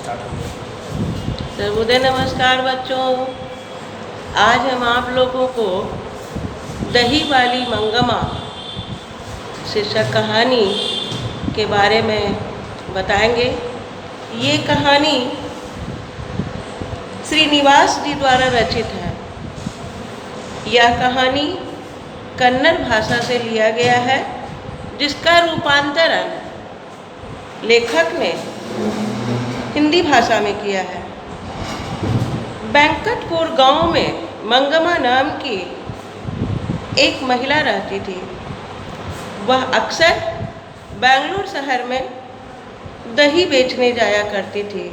सर्वोदय नमस्कार बच्चों। आज हम आप लोगों को दही वाली मंगमा शीर्षक कहानी के बारे में बताएंगे। ये कहानी श्रीनिवास जी द्वारा रचित है। यह कहानी कन्नड़ भाषा से लिया गया है, जिसका रूपांतरण लेखक ने हिंदी भाषा में किया है। वेंकटपुर गांव में मंगमा नाम की एक महिला रहती थी। वह अक्सर बेंगलुरु शहर में दही बेचने जाया करती थी।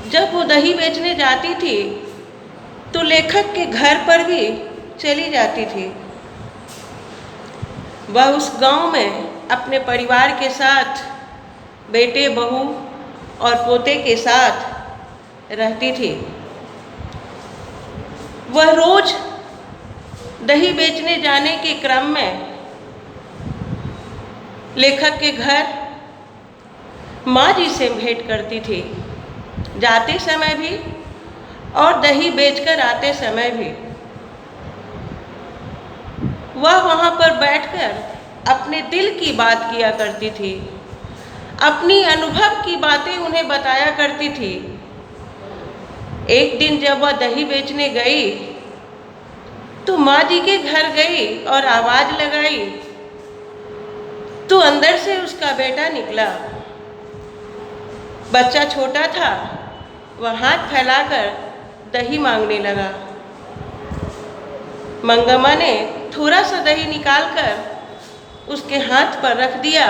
जब वो दही बेचने जाती थी तो लेखक के घर पर भी चली जाती थी। वह उस गांव में अपने परिवार के साथ, बेटे, बहू और पोते के साथ रहती थी। वह रोज दही बेचने जाने के क्रम में लेखक के घर माँ जी से भेंट करती थी, जाते समय भी और दही बेचकर आते समय भी। वह वहाँ पर बैठकर अपने दिल की बात किया करती थी, अपनी अनुभव की बातें उन्हें बताया करती थी। एक दिन जब वह दही बेचने गई तो माँ जी के घर गई और आवाज़ लगाई तो अंदर से उसका बेटा निकला। बच्चा छोटा था, वह हाथ फैलाकर दही मांगने लगा। मंगमा ने थोड़ा सा दही निकालकर उसके हाथ पर रख दिया।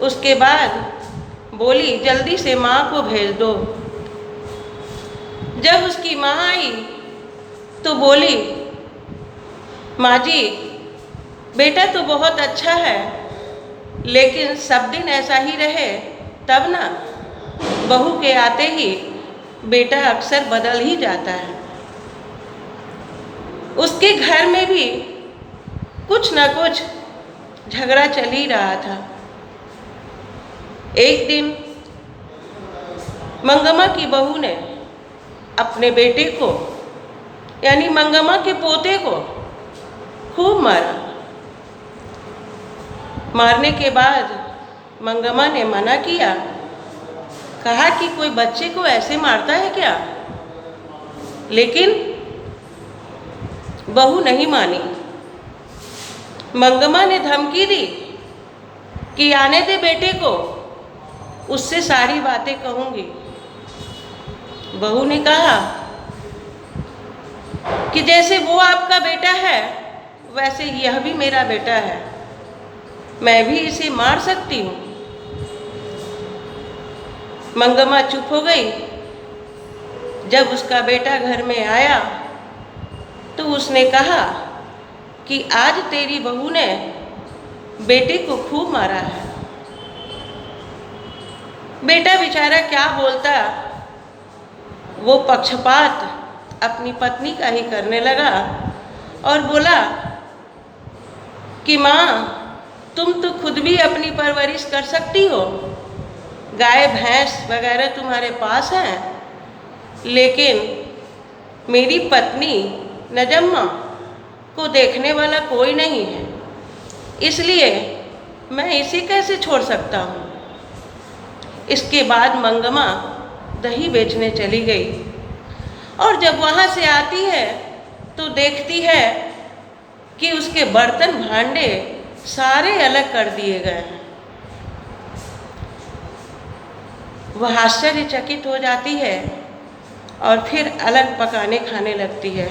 उसके बाद बोली, जल्दी से माँ को भेज दो। जब उसकी माँ आई तो बोली, माँ जी, बेटा तो बहुत अच्छा है, लेकिन सब दिन ऐसा ही रहे तब ना। बहू के आते ही बेटा अक्सर बदल ही जाता है। उसके घर में भी कुछ न कुछ झगड़ा चल ही रहा था। एक दिन मंगमा की बहू ने अपने बेटे को, यानी मंगमा के पोते को, खूब मारा। मारने के बाद मंगमा ने मना किया, कहा कि कोई बच्चे को ऐसे मारता है क्या? लेकिन बहू नहीं मानी। मंगमा ने धमकी दी कि आने दे बेटे को, उससे सारी बातें कहूँगी। बहू ने कहा कि जैसे वो आपका बेटा है, वैसे यह भी मेरा बेटा है, मैं भी इसे मार सकती हूँ। मंगमा चुप हो गई। जब उसका बेटा घर में आया तो उसने कहा कि आज तेरी बहू ने बेटे को खूब मारा है। बेटा बेचारा क्या बोलता, वो पक्षपात अपनी पत्नी का ही करने लगा और बोला कि माँ, तुम तो खुद भी अपनी परवरिश कर सकती हो, गाय भैंस वगैरह तुम्हारे पास हैं, लेकिन मेरी पत्नी नजम्मा को देखने वाला कोई नहीं है, इसलिए मैं इसे कैसे छोड़ सकता हूँ। इसके बाद मंगमा दही बेचने चली गई और जब वहाँ से आती है तो देखती है कि उसके बर्तन भांडे सारे अलग कर दिए गए हैं। वह आश्चर्यचकित हो जाती है और फिर अलग पकाने खाने लगती है।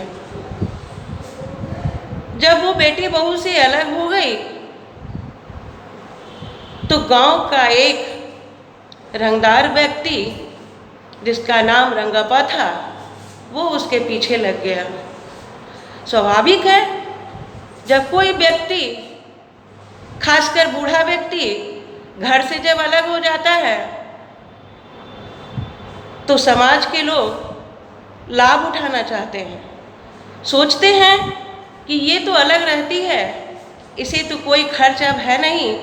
जब वो बेटी बहू से अलग हो गई तो गांव का एक रंगदार व्यक्ति, जिसका नाम रंगप्पा था, वो उसके पीछे लग गया। स्वाभाविक है, जब कोई व्यक्ति, खासकर बूढ़ा व्यक्ति, घर से जब अलग हो जाता है तो समाज के लोग लाभ उठाना चाहते हैं। सोचते हैं कि ये तो अलग रहती है, इसे तो कोई खर्च अब है नहीं,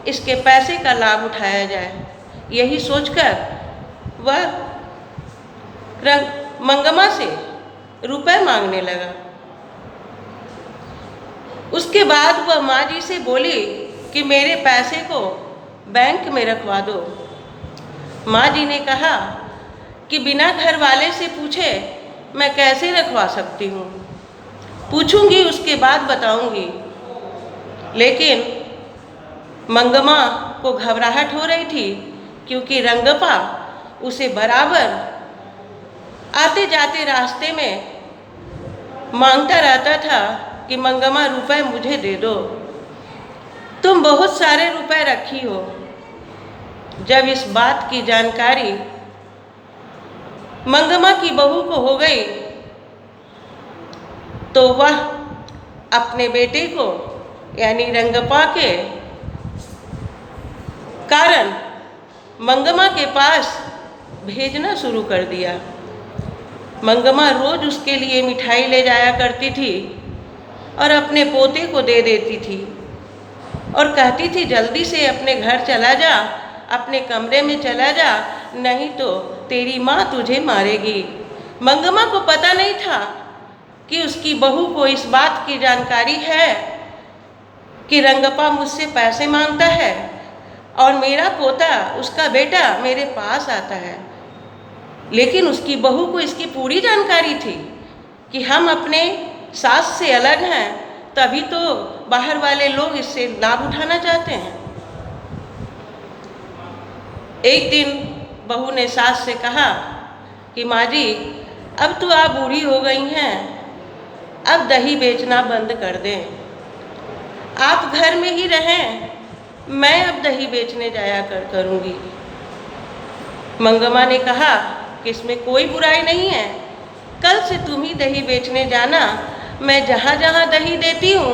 इसके पैसे का लाभ उठाया जाए, यही सोचकर वह मंगमा से रुपए मांगने लगा। उसके बाद वह माँ जी से बोली कि मेरे पैसे को बैंक में रखवा दो। माँ जी ने कहा कि बिना घर वाले से पूछे मैं कैसे रखवा सकती हूँ, पूछूंगी उसके बाद बताऊंगी। लेकिन मंगमा को घबराहट हो रही थी, क्योंकि रंगप्पा उसे बराबर आते जाते रास्ते में मांगता रहता था कि मंगमा रुपए मुझे दे दो, तुम बहुत सारे रुपए रखी हो। जब इस बात की जानकारी मंगमा की बहू को हो गई तो वह अपने बेटे को यानी रंगप्पा के कारण मंगमा के पास भेजना शुरू कर दिया। मंगमा रोज उसके लिए मिठाई ले जाया करती थी और अपने पोते को दे देती थी और कहती थी जल्दी से अपने घर चला जा, अपने कमरे में चला जा, नहीं तो तेरी माँ तुझे मारेगी। मंगमा को पता नहीं था कि उसकी बहू को इस बात की जानकारी है कि रंगप्पा मुझसे पैसे मांगता है और मेरा पोता, उसका बेटा मेरे पास आता है। लेकिन उसकी बहू को इसकी पूरी जानकारी थी कि हम अपने सास से अलग हैं, तभी तो बाहर वाले लोग इससे लाभ उठाना चाहते हैं। एक दिन बहू ने सास से कहा कि माँ जी, अब तो आप बूढ़ी हो गई हैं, अब दही बेचना बंद कर दें, आप घर में ही रहें, मैं अब दही बेचने जाया करूँगी। मंगमा ने कहा कि इसमें कोई बुराई नहीं है, कल से तुम ही दही बेचने जाना, मैं जहाँ जहाँ दही देती हूँ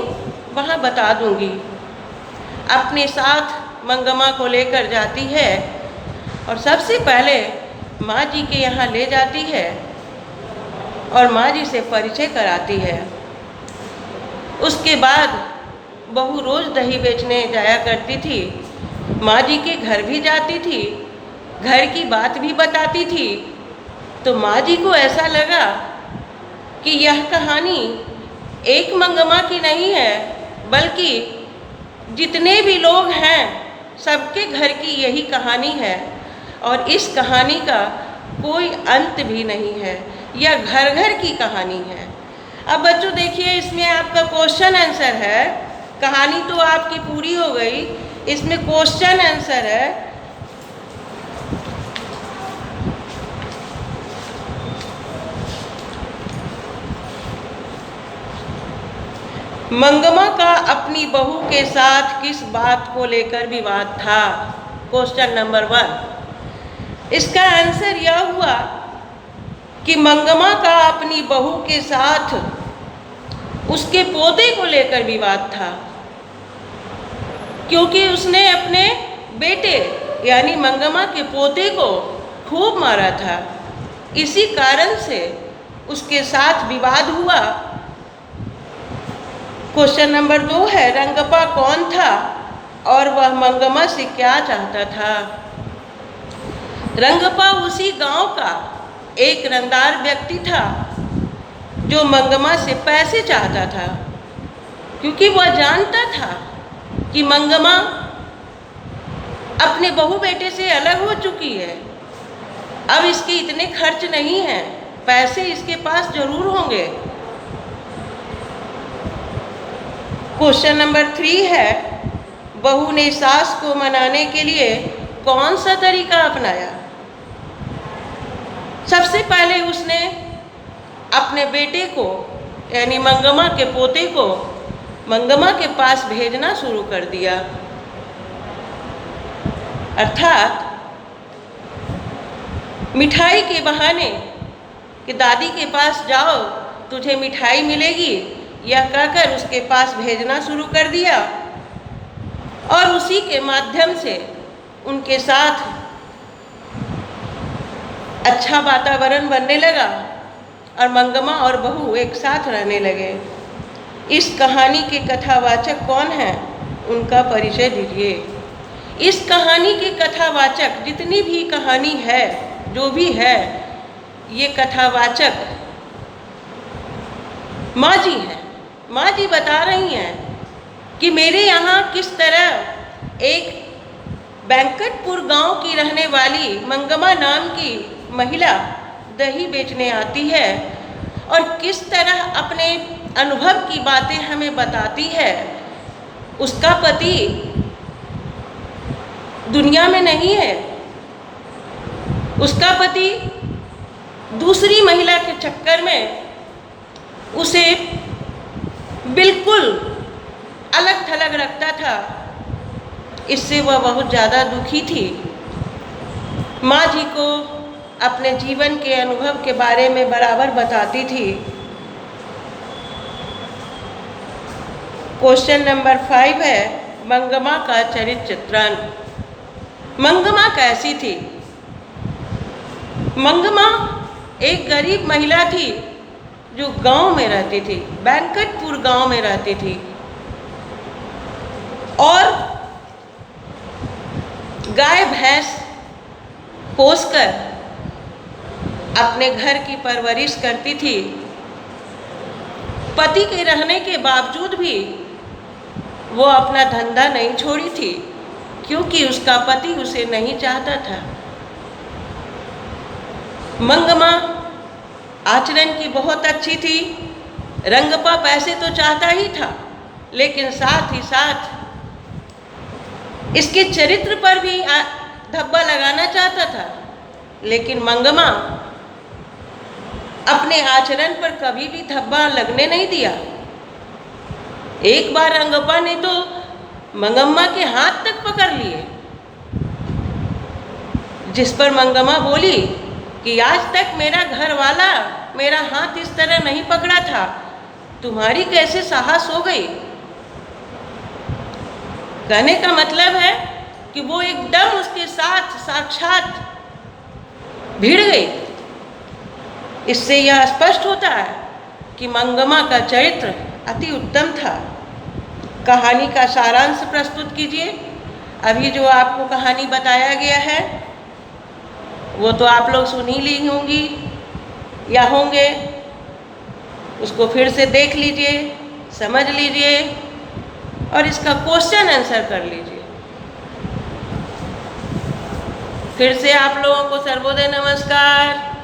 वहाँ बता दूँगी। अपने साथ मंगमा को लेकर जाती है और सबसे पहले माँ जी के यहाँ ले जाती है और माँ जी से परिचय कराती है। उसके बाद बहू रोज़ दही बेचने जाया करती थी, माँ जी के घर भी जाती थी, घर की बात भी बताती थी। तो माँ जी को ऐसा लगा कि यह कहानी एक मंगमा की नहीं है, बल्कि जितने भी लोग हैं सबके घर की यही कहानी है और इस कहानी का कोई अंत भी नहीं है, यह घर घर की कहानी है। अब बच्चों देखिए, इसमें आपका क्वेश्चन आंसर है। कहानी तो आपकी पूरी हो गई, इसमें क्वेश्चन आंसर है। मंगमा का अपनी बहू के साथ किस बात को लेकर विवाद था? Question number 1। इसका आंसर यह हुआ कि मंगमा का अपनी बहू के साथ उसके पोते को लेकर विवाद था, क्योंकि उसने अपने बेटे यानी मंगमा के पोते को खूब मारा था। इसी कारण से उसके साथ विवाद हुआ। क्वेश्चन नंबर 2 है, रंगप्पा कौन था और वह मंगमा से क्या चाहता था? रंगप्पा उसी गांव का एक रंगदार व्यक्ति था जो मंगमा से पैसे चाहता था, क्योंकि वह जानता था कि मंगमा अपने बहू बेटे से अलग हो चुकी है, अब इसके इतने खर्च नहीं हैं, पैसे इसके पास जरूर होंगे। क्वेश्चन नंबर 3 है, बहू ने सास को मनाने के लिए कौन सा तरीका अपनाया? सबसे पहले उसने अपने बेटे को यानी मंगमा के पोते को मंगमा के पास भेजना शुरू कर दिया। अर्थात मिठाई के बहाने कि दादी के पास जाओ तुझे मिठाई मिलेगी, यह कहकर उसके पास भेजना शुरू कर दिया और उसी के माध्यम से उनके साथ अच्छा वातावरण बनने लगा और मंगमा और बहू एक साथ रहने लगे। इस कहानी के कथावाचक कौन हैं, उनका परिचय दीजिए। इस कहानी के कथावाचक, जितनी भी कहानी है, जो भी है, ये कथावाचक माँ जी हैं। माँ जी बता रही हैं कि मेरे यहाँ किस तरह एक बैंकटपुर गांव की रहने वाली मंगमा नाम की महिला दही बेचने आती है और किस तरह अपने अनुभव की बातें हमें बताती है। उसका पति दुनिया में नहीं है, उसका पति दूसरी महिला के चक्कर में उसे बिल्कुल अलग थलग रखता था। इससे वह बहुत ज़्यादा दुखी थी। माँ जी को अपने जीवन के अनुभव के बारे में बराबर बताती थी। क्वेश्चन नंबर 5 है मंगमा का चरित्र चित्रण। मंगमा कैसी थी? मंगमा एक गरीब महिला थी जो गांव में रहती थी, बैंकटपुर गांव में रहती थी, और गाय भैंस पोसकर अपने घर की परवरिश करती थी। पति के रहने के बावजूद भी वो अपना धंधा नहीं छोड़ी थी, क्योंकि उसका पति उसे नहीं चाहता था। मंगमा आचरण की बहुत अच्छी थी। रंगपा पैसे तो चाहता ही था, लेकिन साथ ही साथ इसके चरित्र पर भी धब्बा लगाना चाहता था। लेकिन मंगमा अपने आचरण पर कभी भी धब्बा लगने नहीं दिया। एक बार रंगप्पा ने तो मंगम्मा के हाथ तक पकड़ लिए, जिस पर मंगम्मा बोली कि आज तक मेरा घर वाला मेरा हाथ इस तरह नहीं पकड़ा था, तुम्हारी कैसे साहस हो गई। कहने का मतलब है कि वो एकदम उसके साथ साक्षात भिड़ गई। इससे यह स्पष्ट होता है कि मंगमा का चरित्र अति उत्तम था। कहानी का सारांश प्रस्तुत कीजिए। अभी जो आपको कहानी बताया गया है वो तो आप लोग सुन ही ली होंगी या होंगे। उसको फिर से देख लीजिए, समझ लीजिए और इसका क्वेश्चन आंसर कर लीजिए। फिर से आप लोगों को सर्वोदय नमस्कार।